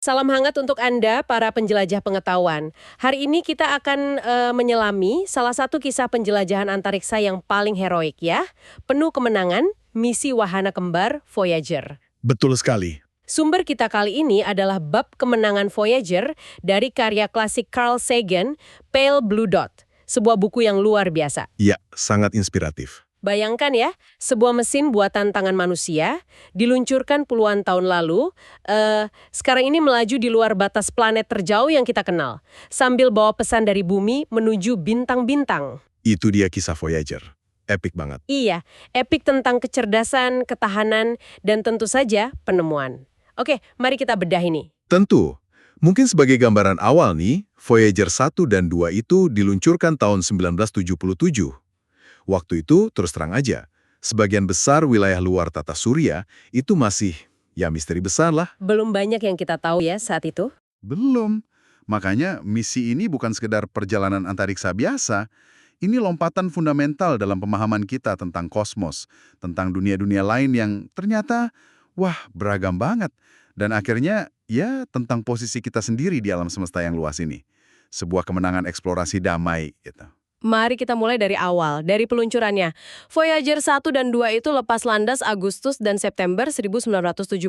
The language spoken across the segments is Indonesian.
Salam hangat untuk Anda, para penjelajah pengetahuan. Hari ini kita akan menyelami salah satu kisah penjelajahan antariksa yang paling heroik ya. Penuh kemenangan, misi wahana kembar Voyager. Betul sekali. Sumber kita kali ini adalah bab kemenangan Voyager dari karya klasik Carl Sagan, Pale Blue Dot. Sebuah buku yang luar biasa. Ya, sangat inspiratif. Bayangkan ya, sebuah mesin buatan tangan manusia, diluncurkan puluhan tahun lalu, sekarang ini melaju di luar batas planet terjauh yang kita kenal, sambil bawa pesan dari bumi menuju bintang-bintang. Itu dia kisah Voyager. Epic banget. Iya, epik tentang kecerdasan, ketahanan, dan tentu saja penemuan. Oke, mari kita bedah ini. Tentu. Mungkin sebagai gambaran awal nih, Voyager 1 dan 2 itu diluncurkan tahun 1977. Waktu itu, terus terang aja, sebagian besar wilayah luar tata surya itu masih, ya misteri besar lah. Belum banyak yang kita tahu ya saat itu. Belum. Makanya misi ini bukan sekedar perjalanan antariksa biasa. Ini lompatan fundamental dalam pemahaman kita tentang kosmos, tentang dunia-dunia lain yang ternyata, wah, beragam banget. Dan akhirnya, ya tentang posisi kita sendiri di alam semesta yang luas ini. Sebuah kemenangan eksplorasi damai, gitu. Mari kita mulai dari awal, dari peluncurannya. Voyager 1 dan 2 itu lepas landas Agustus dan September 1977.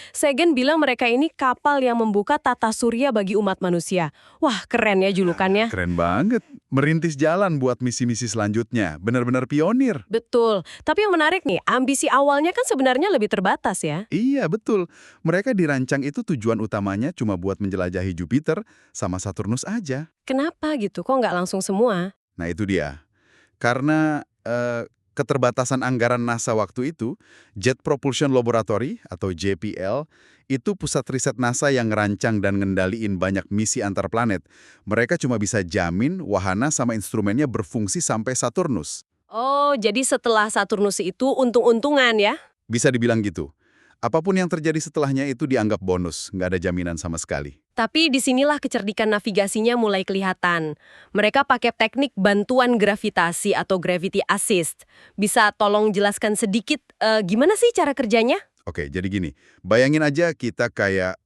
Sagan bilang mereka ini kapal yang membuka tata surya bagi umat manusia. Wah, keren ya julukannya. Keren banget. Merintis jalan buat misi-misi selanjutnya. Benar-benar pionir. Betul. Tapi yang menarik nih, ambisi awalnya kan sebenarnya lebih terbatas ya. Iya, betul. Mereka dirancang itu tujuan utamanya cuma buat menjelajahi Jupiter sama Saturnus aja. Kenapa gitu? Kok nggak langsung semua? Nah, itu dia. Karena keterbatasan anggaran NASA waktu itu, Jet Propulsion Laboratory atau JPL itu pusat riset NASA yang ngerancang dan ngendaliin banyak misi antar planet. Mereka cuma bisa jamin wahana sama instrumennya berfungsi sampai Saturnus. Oh, jadi setelah Saturnus itu untung-untungan ya? Bisa dibilang gitu. Apapun yang terjadi setelahnya itu dianggap bonus, nggak ada jaminan sama sekali. Tapi disinilah kecerdikan navigasinya mulai kelihatan. Mereka pakai teknik bantuan gravitasi atau gravity assist. Bisa tolong jelaskan sedikit gimana sih cara kerjanya? Oke, jadi gini, bayangin aja kita kayak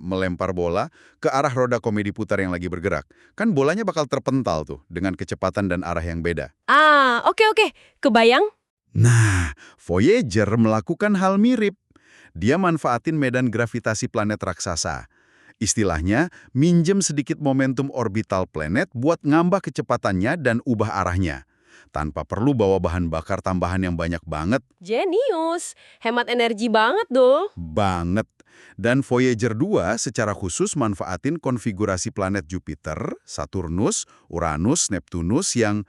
melempar bola ke arah roda komedi putar yang lagi bergerak. Kan bolanya bakal terpental tuh dengan kecepatan dan arah yang beda. Ah, oke. Kebayang? Nah, Voyager melakukan hal mirip. Dia manfaatin medan gravitasi planet raksasa. Istilahnya, minjem sedikit momentum orbital planet buat ngambah kecepatannya dan ubah arahnya. Tanpa perlu bawa bahan bakar tambahan yang banyak banget. Jenius. Hemat energi banget dong. Banget. Dan Voyager 2 secara khusus manfaatin konfigurasi planet Jupiter, Saturnus, Uranus, Neptunus yang,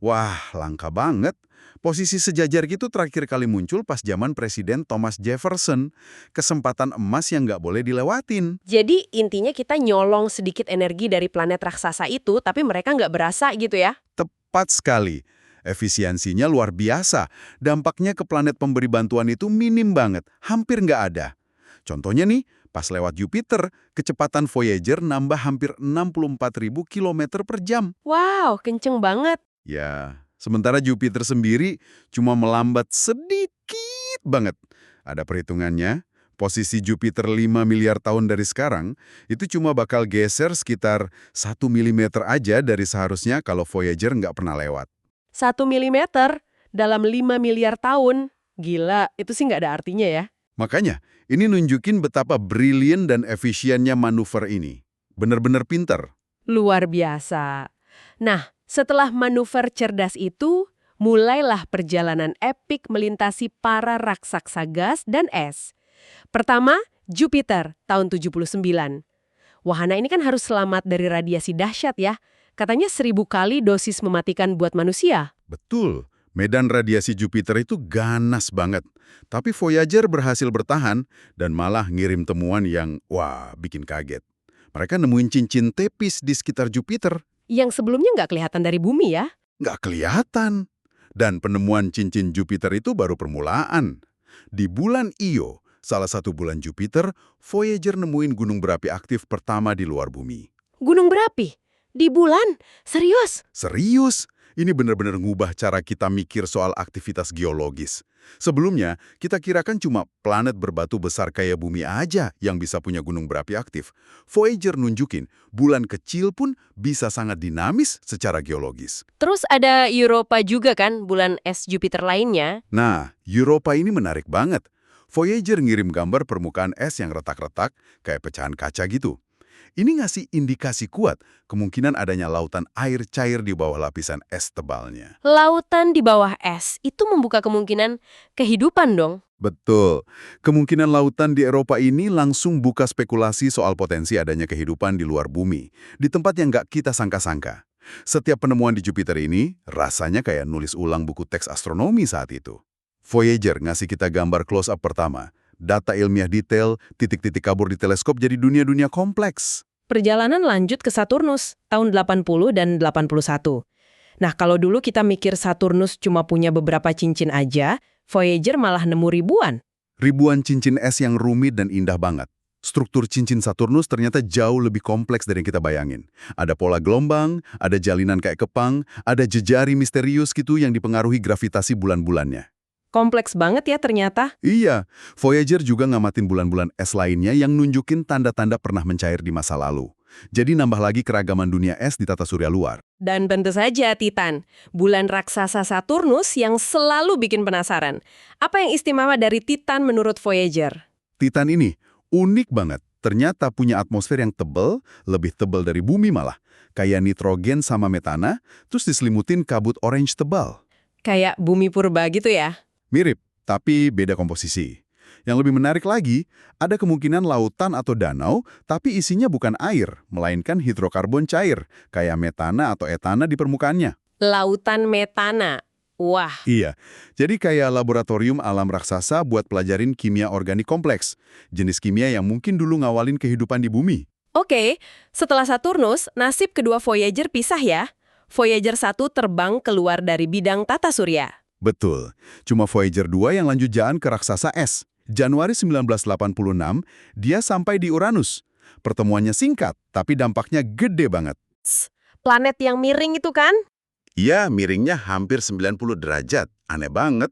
wah, langka banget. Posisi sejajar gitu terakhir kali muncul pas zaman Presiden Thomas Jefferson. Kesempatan emas yang nggak boleh dilewatin. Jadi intinya kita nyolong sedikit energi dari planet raksasa itu, tapi mereka nggak berasa gitu ya? Tepat sekali. Efisiensinya luar biasa. Dampaknya ke planet pemberi bantuan itu minim banget, hampir nggak ada. Contohnya nih, pas lewat Jupiter, kecepatan Voyager nambah hampir 64.000 km per jam. Wow, kenceng banget. Ya, sementara Jupiter sendiri cuma melambat sedikit banget. Ada perhitungannya, posisi Jupiter 5 miliar tahun dari sekarang, itu cuma bakal geser sekitar 1 mm aja dari seharusnya kalau Voyager nggak pernah lewat. 1 milimeter dalam 5 miliar tahun. Gila, itu sih nggak ada artinya ya. Makanya, ini nunjukin betapa brilian dan efisiennya manuver ini. Bener-bener pinter. Luar biasa. Nah, setelah manuver cerdas itu, mulailah perjalanan epik melintasi para raksasa gas dan es. Pertama, Jupiter tahun 79. Wahana ini kan harus selamat dari radiasi dahsyat ya. Katanya 1000 kali dosis mematikan buat manusia. Betul, medan radiasi Jupiter itu ganas banget. Tapi Voyager berhasil bertahan dan malah ngirim temuan yang, wah, bikin kaget. Mereka nemuin cincin tepis di sekitar Jupiter. Yang sebelumnya nggak kelihatan dari bumi ya. Nggak kelihatan. Dan penemuan cincin Jupiter itu baru permulaan. Di bulan Io, salah satu bulan Jupiter, Voyager nemuin gunung berapi aktif pertama di luar bumi. Gunung berapi? Di bulan? Serius? Serius? Ini benar-benar ngubah cara kita mikir soal aktivitas geologis. Sebelumnya, kita kirakan cuma planet berbatu besar kayak bumi aja yang bisa punya gunung berapi aktif. Voyager nunjukin, bulan kecil pun bisa sangat dinamis secara geologis. Terus ada Europa juga kan, bulan es Jupiter lainnya. Nah, Europa ini menarik banget. Voyager ngirim gambar permukaan es yang retak-retak, kayak pecahan kaca gitu. Ini ngasih indikasi kuat kemungkinan adanya lautan air cair di bawah lapisan es tebalnya. Lautan di bawah es, itu membuka kemungkinan kehidupan dong. Betul. Kemungkinan lautan di Eropa ini langsung buka spekulasi soal potensi adanya kehidupan di luar bumi, di tempat yang nggak kita sangka-sangka. Setiap penemuan di Jupiter ini rasanya kayak nulis ulang buku teks astronomi saat itu. Voyager ngasih kita gambar close-up pertama. Data ilmiah detail, titik-titik kabur di teleskop jadi dunia-dunia kompleks. Perjalanan lanjut ke Saturnus tahun 80 dan 81. Nah, kalau dulu kita mikir Saturnus cuma punya beberapa cincin aja, Voyager malah nemu ribuan. Ribuan cincin es yang rumit dan indah banget. Struktur cincin Saturnus ternyata jauh lebih kompleks dari yang kita bayangin. Ada pola gelombang, ada jalinan kayak kepang, ada jejari misterius gitu yang dipengaruhi gravitasi bulan-bulannya. Kompleks banget ya ternyata. Iya, Voyager juga ngamatin bulan-bulan es lainnya yang nunjukin tanda-tanda pernah mencair di masa lalu. Jadi nambah lagi keragaman dunia es di tata surya luar. Dan tentu saja Titan, bulan raksasa Saturnus yang selalu bikin penasaran. Apa yang istimewa dari Titan menurut Voyager? Titan ini unik banget. Ternyata punya atmosfer yang tebal, lebih tebal dari bumi malah. Kayak nitrogen sama metana, terus diselimutin kabut orange tebal. Kayak bumi purba gitu ya? Mirip, tapi beda komposisi. Yang lebih menarik lagi, ada kemungkinan lautan atau danau, tapi isinya bukan air, melainkan hidrokarbon cair, kayak metana atau etana di permukaannya. Lautan metana. Wah, Iya, jadi kayak laboratorium alam raksasa buat pelajarin kimia organik kompleks, jenis kimia yang mungkin dulu ngawalin kehidupan di bumi. oke. Setelah Saturnus, nasib kedua Voyager pisah ya. Voyager 1 terbang keluar dari bidang tata surya. Betul, cuma Voyager 2 yang lanjut jalan ke raksasa es. Januari 1986, dia sampai di Uranus. Pertemuannya singkat, tapi dampaknya gede banget. Planet yang miring itu kan? Iya, miringnya hampir 90 derajat. Aneh banget.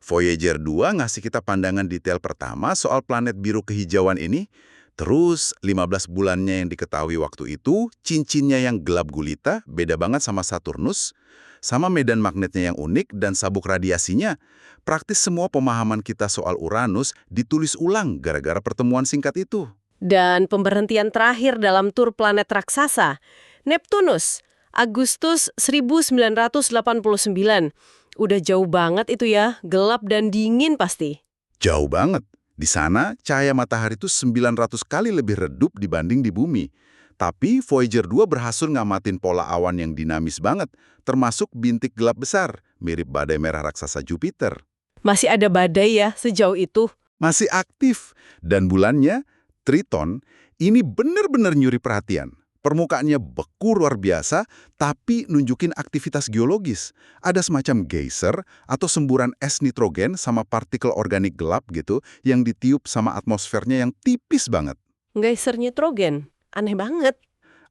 Voyager 2 ngasih kita pandangan detail pertama soal planet biru kehijauan ini. Terus, 15 bulannya yang diketahui waktu itu, cincinnya yang gelap gulita, beda banget sama Saturnus. Sama medan magnetnya yang unik dan sabuk radiasinya, praktis semua pemahaman kita soal Uranus ditulis ulang gara-gara pertemuan singkat itu. Dan pemberhentian terakhir dalam tur planet raksasa, Neptunus, Agustus 1989. Udah jauh banget itu ya, gelap dan dingin pasti. Jauh banget. Di sana, cahaya matahari itu 900 kali lebih redup dibanding di bumi. Tapi Voyager 2 berhasil ngamatin pola awan yang dinamis banget, termasuk bintik gelap besar, mirip badai merah raksasa Jupiter. Masih ada badai ya sejauh itu. Masih aktif, dan bulannya, Triton, ini benar-benar nyuri perhatian. Permukaannya beku luar biasa, tapi nunjukin aktivitas geologis. Ada semacam geyser atau semburan es nitrogen sama partikel organik gelap gitu yang ditiup sama atmosfernya yang tipis banget. Geyser nitrogen. Aneh banget.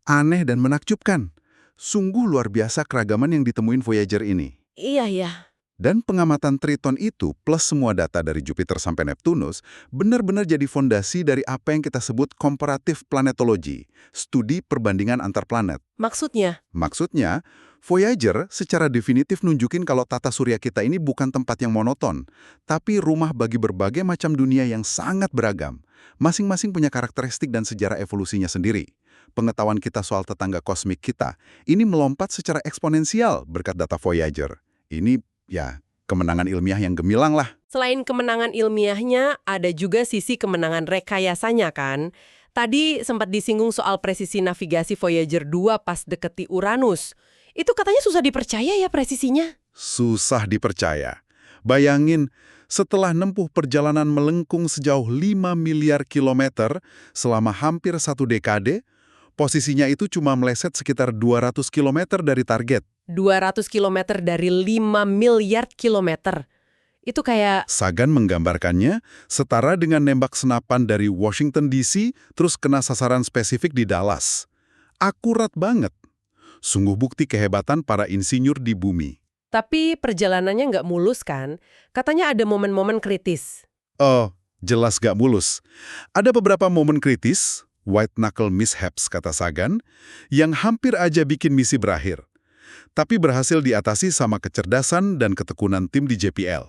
Aneh dan menakjubkan. Sungguh luar biasa keragaman yang ditemuin Voyager ini. Iya ya. Dan pengamatan Triton itu plus semua data dari Jupiter sampai Neptunus benar-benar jadi fondasi dari apa yang kita sebut comparative planetology, studi perbandingan antar planet. Maksudnya? Maksudnya, Voyager secara definitif nunjukin kalau tata surya kita ini bukan tempat yang monoton, tapi rumah bagi berbagai macam dunia yang sangat beragam. Masing-masing punya karakteristik dan sejarah evolusinya sendiri. Pengetahuan kita soal tetangga kosmik kita ini melompat secara eksponensial berkat data Voyager. Ini ya, kemenangan ilmiah yang gemilang lah. Selain kemenangan ilmiahnya, ada juga sisi kemenangan rekayasanya kan? Tadi sempat disinggung soal presisi navigasi Voyager 2 pas deketi Uranus. Itu katanya susah dipercaya ya presisinya? Susah dipercaya. Bayangin, setelah nempuh perjalanan melengkung sejauh 5 miliar kilometer selama hampir 1 dekade, posisinya itu cuma meleset sekitar 200 kilometer dari target. 200 kilometer dari 5 miliar kilometer. Itu kayak... Sagan menggambarkannya setara dengan nembak senapan dari Washington DC terus kena sasaran spesifik di Dallas. Akurat banget. Sungguh bukti kehebatan para insinyur di bumi. Tapi perjalanannya nggak mulus kan? Katanya ada momen-momen kritis. Oh, jelas gak mulus. Ada beberapa momen kritis, white knuckle mishaps kata Sagan, yang hampir aja bikin misi berakhir. Tapi berhasil diatasi sama kecerdasan dan ketekunan tim di JPL.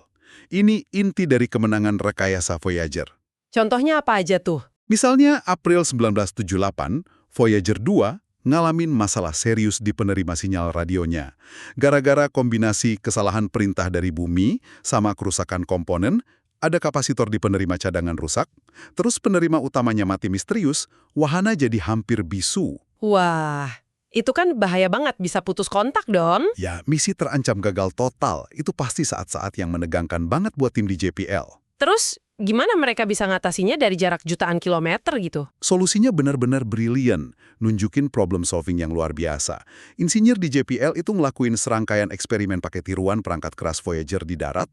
Ini inti dari kemenangan rekayasa Voyager. Contohnya apa aja tuh? Misalnya April 1978, Voyager 2 ngalamin masalah serius di penerima sinyal radionya. Gara-gara kombinasi kesalahan perintah dari bumi sama kerusakan komponen, ada kapasitor di penerima cadangan rusak, terus penerima utamanya mati misterius, wahana jadi hampir bisu. Wah, itu kan bahaya banget, bisa putus kontak dong. Ya, misi terancam gagal total. Itu pasti saat-saat yang menegangkan banget buat tim di JPL. Terus, gimana mereka bisa ngatasinya dari jarak jutaan kilometer gitu? Solusinya benar-benar brilian, nunjukin problem solving yang luar biasa. Insinyur di JPL itu ngelakuin serangkaian eksperimen pakai tiruan perangkat keras Voyager di darat.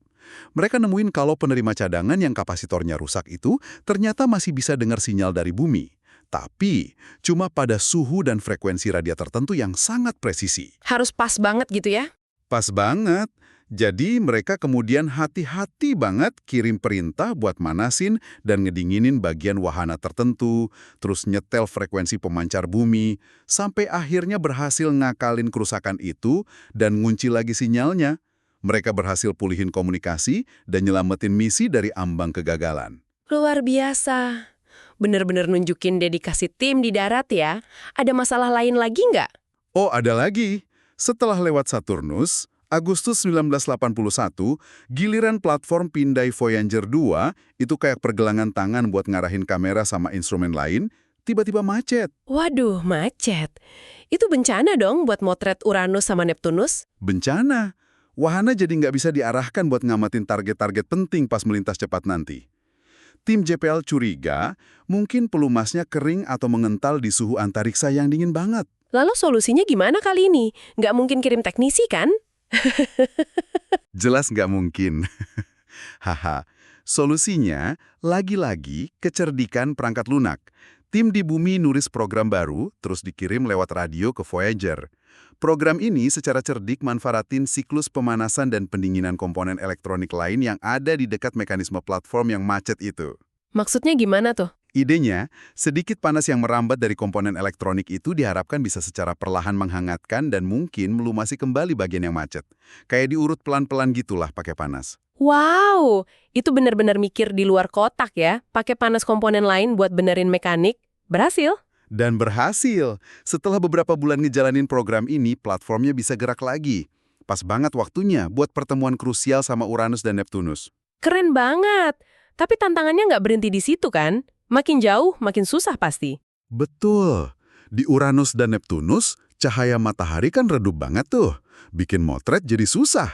Mereka nemuin kalau penerima cadangan yang kapasitornya rusak itu ternyata masih bisa dengar sinyal dari bumi. Tapi, cuma pada suhu dan frekuensi radio tertentu yang sangat presisi. Harus pas banget gitu ya? Pas banget. Jadi mereka kemudian hati-hati banget kirim perintah buat manasin dan ngedinginin bagian wahana tertentu, terus nyetel frekuensi pemancar bumi, sampai akhirnya berhasil ngakalin kerusakan itu dan ngunci lagi sinyalnya. Mereka berhasil pulihin komunikasi dan nyelamatin misi dari ambang kegagalan. Luar biasa. Bener-bener nunjukin dedikasi tim di darat ya. Ada masalah lain lagi nggak? Oh, ada lagi. Setelah lewat Saturnus, Agustus 1981, giliran platform pindai Voyager 2 itu kayak pergelangan tangan buat ngarahin kamera sama instrumen lain, tiba-tiba macet. Waduh, macet. Itu bencana dong buat motret Uranus sama Neptunus? Bencana. Wahana jadi nggak bisa diarahkan buat ngamatin target-target penting pas melintas cepat nanti. Tim JPL curiga mungkin pelumasnya kering atau mengental di suhu antariksa yang dingin banget. Lalu solusinya gimana kali ini? Nggak mungkin kirim teknisi kan? Jelas nggak mungkin. Haha. Solusinya, lagi-lagi kecerdikan perangkat lunak. Tim di bumi nulis program baru, terus dikirim lewat radio ke Voyager. Program ini secara cerdik manfaatin siklus pemanasan dan pendinginan komponen elektronik lain yang ada di dekat mekanisme platform yang macet itu. Maksudnya gimana tuh? Idenya, sedikit panas yang merambat dari komponen elektronik itu diharapkan bisa secara perlahan menghangatkan dan mungkin melumasi kembali bagian yang macet. Kayak diurut pelan-pelan gitulah pakai panas. Wow, itu benar-benar mikir di luar kotak ya. Pakai panas komponen lain buat benerin mekanik. Berhasil? Dan berhasil. Setelah beberapa bulan ngejalanin program ini, platformnya bisa gerak lagi. Pas banget waktunya buat pertemuan krusial sama Uranus dan Neptunus. Keren banget. Tapi tantangannya nggak berhenti di situ kan? Makin jauh, makin susah pasti. Betul. Di Uranus dan Neptunus, cahaya matahari kan redup banget tuh. Bikin motret jadi susah.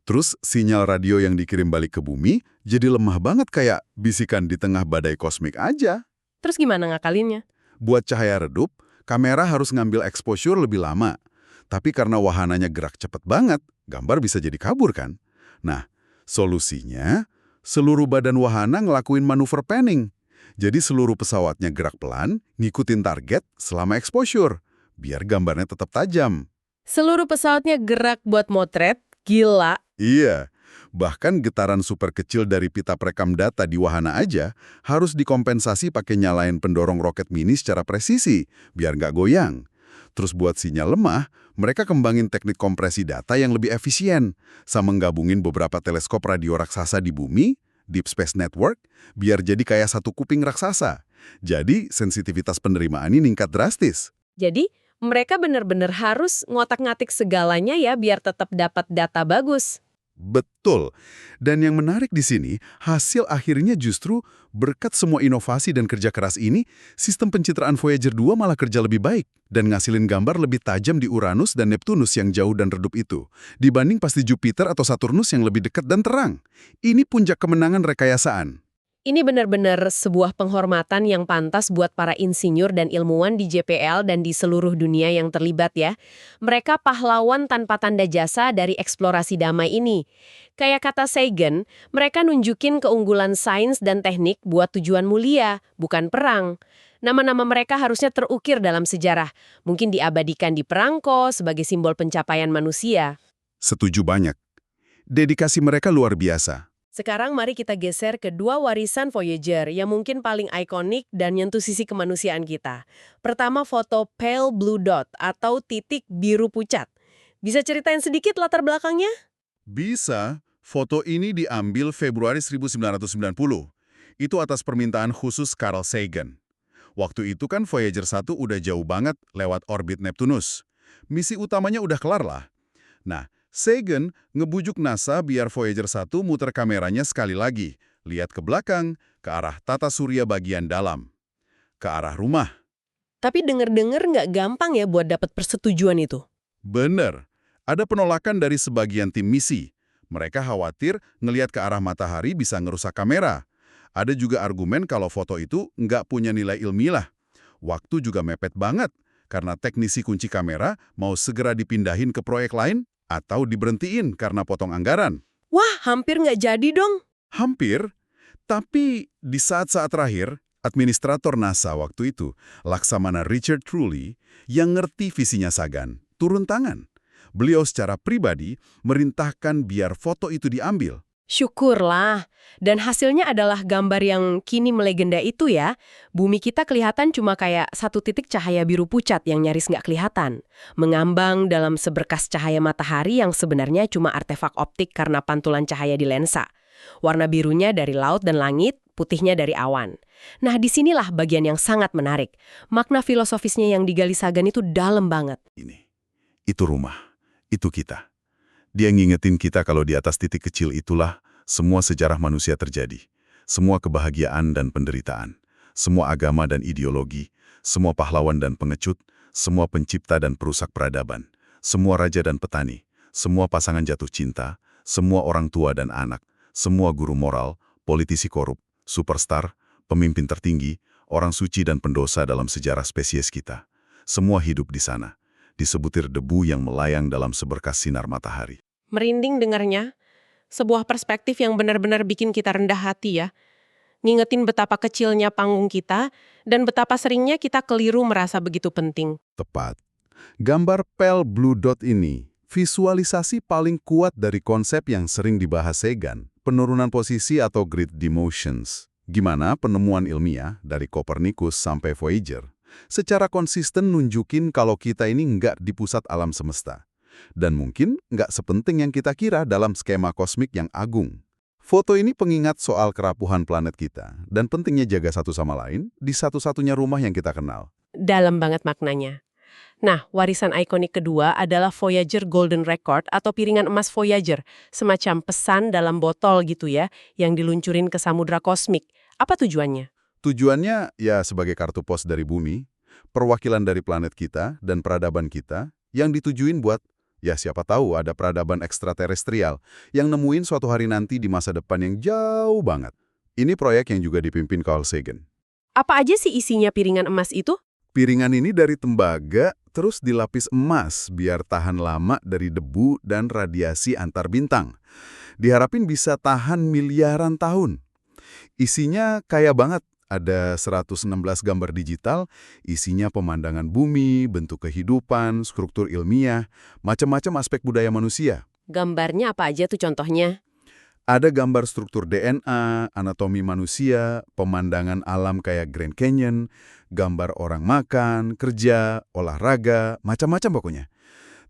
Terus sinyal radio yang dikirim balik ke bumi jadi lemah banget kayak bisikan di tengah badai kosmik aja. Terus gimana ngakalinnya? Buat cahaya redup, kamera harus ngambil exposure lebih lama. Tapi karena wahananya gerak cepet banget, gambar bisa jadi kabur kan? Nah, solusinya, seluruh badan wahana ngelakuin manuver panning. Jadi seluruh pesawatnya gerak pelan, ngikutin target selama exposure, biar gambarnya tetap tajam. Seluruh pesawatnya gerak buat motret? Gila. Iya, bahkan getaran super kecil dari pita perekam data di wahana aja harus dikompensasi pakai nyalain pendorong roket mini secara presisi, biar nggak goyang. Terus buat sinyal lemah, mereka kembangin teknik kompresi data yang lebih efisien, sama menggabungin beberapa teleskop radio raksasa di bumi, Deep Space Network, biar jadi kayak satu kuping raksasa. Jadi, sensitivitas penerimaan ini meningkat drastis. Jadi, mereka benar-benar harus ngotak-ngatik segalanya ya biar tetap dapat data bagus. Betul. Dan yang menarik di sini, hasil akhirnya justru berkat semua inovasi dan kerja keras ini, sistem pencitraan Voyager 2 malah kerja lebih baik dan ngasilin gambar lebih tajam di Uranus dan Neptunus yang jauh dan redup itu, dibanding pas di Jupiter atau Saturnus yang lebih dekat dan terang. Ini puncak kemenangan rekayasaan. Ini benar-benar sebuah penghormatan yang pantas buat para insinyur dan ilmuwan di JPL dan di seluruh dunia yang terlibat ya. Mereka pahlawan tanpa tanda jasa dari eksplorasi damai ini. Kayak kata Sagan, mereka nunjukin keunggulan sains dan teknik buat tujuan mulia, bukan perang. Nama-nama mereka harusnya terukir dalam sejarah, mungkin diabadikan di perangko sebagai simbol pencapaian manusia. Setuju banyak. Dedikasi mereka luar biasa. Sekarang mari kita geser ke dua warisan Voyager yang mungkin paling ikonik dan nyentuh sisi kemanusiaan kita. Pertama, foto Pale Blue Dot atau titik biru pucat. Bisa ceritain sedikit latar belakangnya? Bisa. Foto ini diambil Februari 1990. Itu atas permintaan khusus Carl Sagan. Waktu itu kan Voyager 1 udah jauh banget lewat orbit Neptunus. Misi utamanya udah kelar lah. Nah, Sagan ngebujuk NASA biar Voyager 1 muter kameranya sekali lagi. Lihat ke belakang, ke arah tata surya bagian dalam. Ke arah rumah. Tapi denger-denger nggak gampang ya buat dapat persetujuan itu. Bener. Ada penolakan dari sebagian tim misi. Mereka khawatir ngelihat ke arah matahari bisa ngerusak kamera. Ada juga argumen kalau foto itu nggak punya nilai ilmiah. Waktu juga mepet banget, karena teknisi kunci kamera mau segera dipindahin ke proyek lain atau diberhentiin karena potong anggaran. Wah, hampir nggak jadi dong. Hampir, tapi di saat-saat terakhir, administrator NASA waktu itu, Laksamana Richard Truly, yang ngerti visinya Sagan, turun tangan. Beliau secara pribadi merintahkan biar foto itu diambil. Syukurlah. Dan hasilnya adalah gambar yang kini melegenda itu ya. Bumi kita kelihatan cuma kayak satu titik cahaya biru pucat yang nyaris nggak kelihatan. Mengambang dalam seberkas cahaya matahari yang sebenarnya cuma artefak optik karena pantulan cahaya di lensa. Warna birunya dari laut dan langit, putihnya dari awan. Nah, disinilah bagian yang sangat menarik. Makna filosofisnya yang digali Sagan itu dalam banget. Itu rumah, itu kita. Dia ngingetin kita kalau di atas titik kecil itulah semua sejarah manusia terjadi. Semua kebahagiaan dan penderitaan. Semua agama dan ideologi. Semua pahlawan dan pengecut. Semua pencipta dan perusak peradaban. Semua raja dan petani. Semua pasangan jatuh cinta. Semua orang tua dan anak. Semua guru moral, politisi korup, superstar, pemimpin tertinggi, orang suci dan pendosa dalam sejarah spesies kita. Semua hidup di sana. Di sebutir debu yang melayang dalam seberkas sinar matahari. Merinding dengarnya. Sebuah perspektif yang benar-benar bikin kita rendah hati ya. Ngingetin betapa kecilnya panggung kita dan betapa seringnya kita keliru merasa begitu penting. Tepat. Gambar Pale Blue Dot ini visualisasi paling kuat dari konsep yang sering dibahas Sagan, penurunan posisi atau grid demotions. Gimana penemuan ilmiah dari Copernicus sampai Voyager secara konsisten nunjukin kalau kita ini nggak di pusat alam semesta. Dan mungkin nggak sepenting yang kita kira dalam skema kosmik yang agung. Foto ini pengingat soal kerapuhan planet kita dan pentingnya jaga satu sama lain di satu-satunya rumah yang kita kenal. Dalam banget maknanya. Nah, warisan ikonik kedua adalah Voyager Golden Record atau piringan emas Voyager, semacam pesan dalam botol gitu ya, yang diluncurin ke samudra kosmik. Apa tujuannya? Tujuannya ya sebagai kartu pos dari bumi, perwakilan dari planet kita dan peradaban kita yang ditujuin buat ya siapa tahu ada peradaban ekstraterestrial yang nemuin suatu hari nanti di masa depan yang jauh banget. Ini proyek yang juga dipimpin Carl Sagan. Apa aja sih isinya piringan emas itu? Piringan ini dari tembaga terus dilapis emas biar tahan lama dari debu dan radiasi antar bintang. Diharapin bisa tahan miliaran tahun. Isinya kaya banget. Ada 116 gambar digital, isinya pemandangan bumi, bentuk kehidupan, struktur ilmiah, macam-macam aspek budaya manusia. Gambarnya apa aja tuh contohnya? Ada gambar struktur DNA, anatomi manusia, pemandangan alam kayak Grand Canyon, gambar orang makan, kerja, olahraga, macam-macam pokoknya.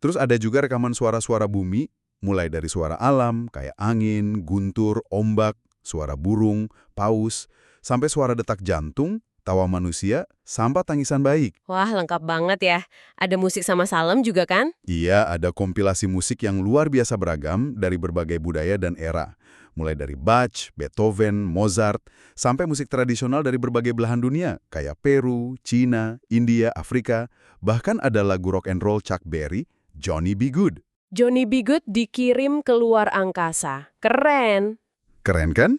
Terus ada juga rekaman suara-suara bumi, mulai dari suara alam kayak angin, guntur, ombak, suara burung, paus, sampai suara detak jantung, tawa manusia, sampai tangisan bayi. Wah, lengkap banget ya. Ada musik sama salam juga kan? Iya, ada kompilasi musik yang luar biasa beragam dari berbagai budaya dan era. Mulai dari Bach, Beethoven, Mozart, sampai musik tradisional dari berbagai belahan dunia, kayak Peru, Cina, India, Afrika. Bahkan ada lagu rock and roll Chuck Berry, Johnny B. Good. Johnny B. Good dikirim ke luar angkasa. Keren! Keren kan?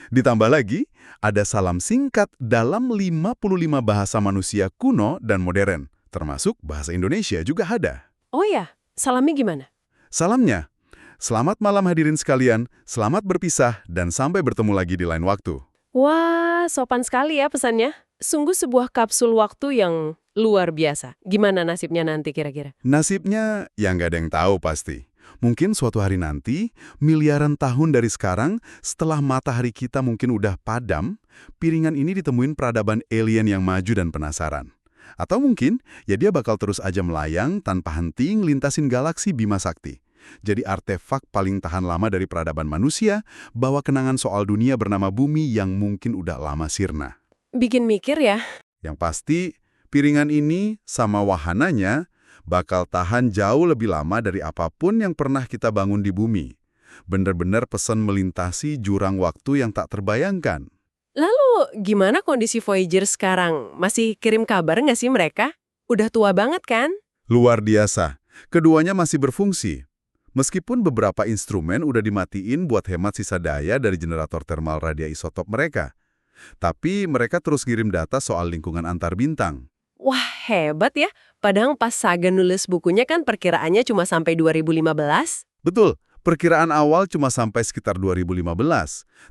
Ditambah lagi, ada salam singkat dalam 55 bahasa manusia kuno dan modern, termasuk bahasa Indonesia juga ada. Oh ya, salamnya gimana? Salamnya, selamat malam hadirin sekalian, selamat berpisah, dan sampai bertemu lagi di lain waktu. Wah, sopan sekali ya pesannya. Sungguh sebuah kapsul waktu yang luar biasa. Gimana nasibnya nanti kira-kira? Nasibnya ya nggak ada yang tahu pasti. Mungkin suatu hari nanti, miliaran tahun dari sekarang, setelah matahari kita mungkin udah padam, piringan ini ditemuin peradaban alien yang maju dan penasaran. Atau mungkin, ya dia bakal terus aja melayang tanpa henti ngelintasin galaksi Bima Sakti. Jadi artefak paling tahan lama dari peradaban manusia, bawa kenangan soal dunia bernama bumi yang mungkin udah lama sirna. Bikin mikir ya. Yang pasti, piringan ini sama wahananya bakal tahan jauh lebih lama dari apapun yang pernah kita bangun di bumi. Bener-bener pesan melintasi jurang waktu yang tak terbayangkan. Lalu gimana kondisi Voyager sekarang? Masih kirim kabar nggak sih mereka? Udah tua banget kan? Luar biasa. Keduanya masih berfungsi. Meskipun beberapa instrumen udah dimatiin buat hemat sisa daya dari generator thermal radioisotop mereka. Tapi mereka terus kirim data soal lingkungan antar bintang. Wah, hebat ya. Padahal pas Sagan nulis bukunya kan perkiraannya cuma sampai 2015. Betul, perkiraan awal cuma sampai sekitar 2015.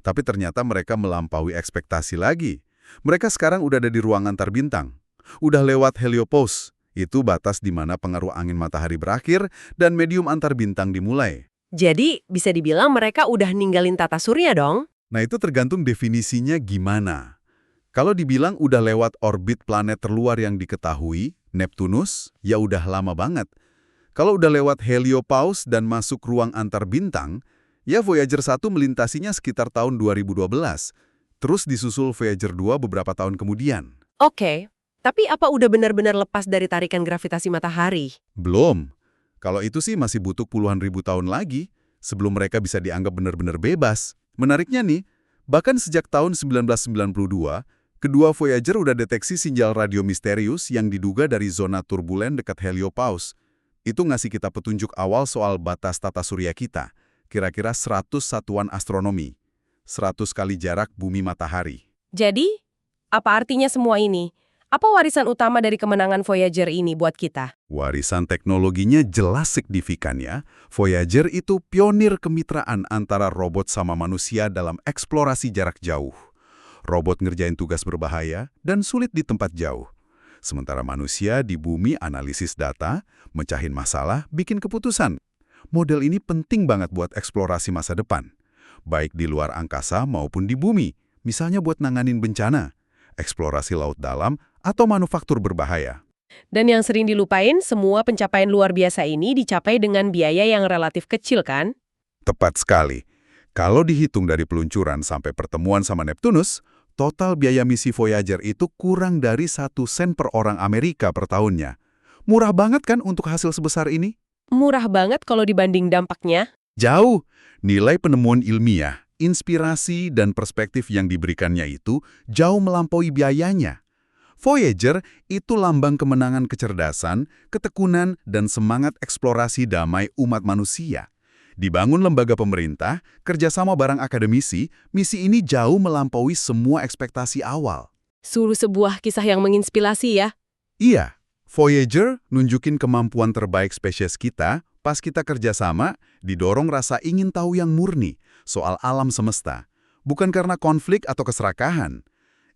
Tapi ternyata mereka melampaui ekspektasi lagi. Mereka sekarang udah ada di ruang antar bintang. Udah lewat heliopause. Itu batas di mana pengaruh angin matahari berakhir dan medium antar bintang dimulai. Jadi bisa dibilang mereka udah ninggalin tata surya dong? Nah itu tergantung definisinya gimana. Kalau dibilang udah lewat orbit planet terluar yang diketahui, Neptunus, ya udah lama banget. Kalau udah lewat heliopause dan masuk ruang antar bintang, ya Voyager 1 melintasinya sekitar tahun 2012. Terus disusul Voyager 2 beberapa tahun kemudian. Oke, tapi apa udah benar-benar lepas dari tarikan gravitasi matahari? Belum. Kalau itu sih masih butuh puluhan ribu tahun lagi sebelum mereka bisa dianggap benar-benar bebas. Menariknya nih, bahkan sejak tahun 1992, kedua Voyager udah deteksi sinyal radio misterius yang diduga dari zona turbulen dekat heliopause. Itu ngasih kita petunjuk awal soal batas tata surya kita, kira-kira 100 satuan astronomi, 100 kali jarak bumi matahari. Jadi, apa artinya semua ini? Apa warisan utama dari kemenangan Voyager ini buat kita? Warisan teknologinya jelas signifikan ya. Voyager itu pionir kemitraan antara robot sama manusia dalam eksplorasi jarak jauh. Robot ngerjain tugas berbahaya dan sulit di tempat jauh. Sementara manusia di bumi analisis data, mecahin masalah, bikin keputusan. Model ini penting banget buat eksplorasi masa depan. Baik di luar angkasa maupun di bumi. Misalnya buat nanganin bencana, eksplorasi laut dalam, atau manufaktur berbahaya. Dan yang sering dilupain, semua pencapaian luar biasa ini dicapai dengan biaya yang relatif kecil kan? Tepat sekali. Kalau dihitung dari peluncuran sampai pertemuan sama Neptunus, total biaya misi Voyager itu kurang dari 1 sen per orang Amerika per tahunnya. Murah banget kan untuk hasil sebesar ini? Murah banget kalau dibanding dampaknya. Jauh. Nilai penemuan ilmiah, inspirasi, dan perspektif yang diberikannya itu jauh melampaui biayanya. Voyager itu lambang kemenangan kecerdasan, ketekunan, dan semangat eksplorasi damai umat manusia. Dibangun lembaga pemerintah, kerjasama bareng akademisi, misi ini jauh melampaui semua ekspektasi awal. Suruh sebuah kisah yang menginspirasi ya. Iya, Voyager nunjukin kemampuan terbaik spesies kita, pas kita kerjasama, didorong rasa ingin tahu yang murni soal alam semesta. Bukan karena konflik atau keserakahan.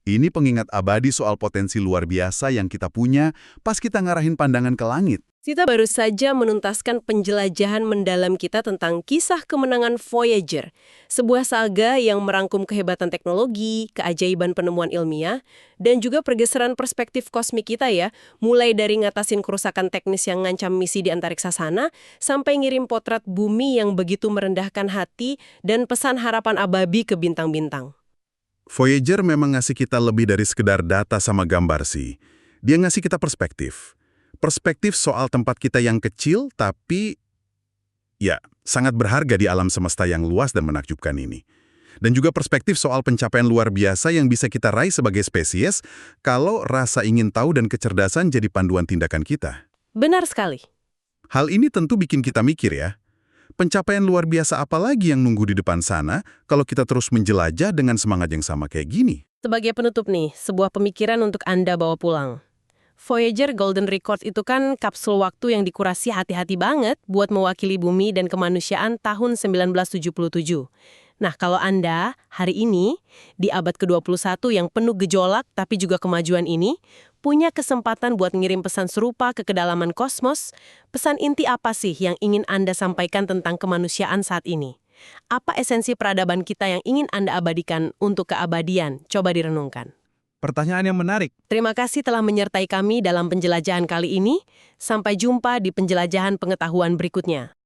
Ini pengingat abadi soal potensi luar biasa yang kita punya pas kita ngarahin pandangan ke langit. Kita baru saja menuntaskan penjelajahan mendalam kita tentang kisah kemenangan Voyager, sebuah saga yang merangkum kehebatan teknologi, keajaiban penemuan ilmiah, dan juga pergeseran perspektif kosmik kita ya, mulai dari ngatasin kerusakan teknis yang ngancam misi di antariksa sana, sampai ngirim potret bumi yang begitu merendahkan hati dan pesan harapan ababi ke bintang-bintang. Voyager memang ngasih kita lebih dari sekedar data sama gambar sih. Dia ngasih kita perspektif. Perspektif soal tempat kita yang kecil, tapi ya, sangat berharga di alam semesta yang luas dan menakjubkan ini. Dan juga perspektif soal pencapaian luar biasa yang bisa kita raih sebagai spesies kalau rasa ingin tahu dan kecerdasan jadi panduan tindakan kita. Benar sekali. Hal ini tentu bikin kita mikir ya. Pencapaian luar biasa apa lagi yang nunggu di depan sana kalau kita terus menjelajah dengan semangat yang sama kayak gini? Sebagai penutup nih, sebuah pemikiran untuk Anda bawa pulang. Voyager Golden Record itu kan kapsul waktu yang dikurasi hati-hati banget buat mewakili bumi dan kemanusiaan tahun 1977. Nah, kalau Anda hari ini, di abad ke-21 yang penuh gejolak tapi juga kemajuan ini, punya kesempatan buat ngirim pesan serupa ke kedalaman kosmos, pesan inti apa sih yang ingin Anda sampaikan tentang kemanusiaan saat ini? Apa esensi peradaban kita yang ingin Anda abadikan untuk keabadian? Coba direnungkan. Pertanyaan yang menarik. Terima kasih telah menyertai kami dalam penjelajahan kali ini. Sampai jumpa di penjelajahan pengetahuan berikutnya.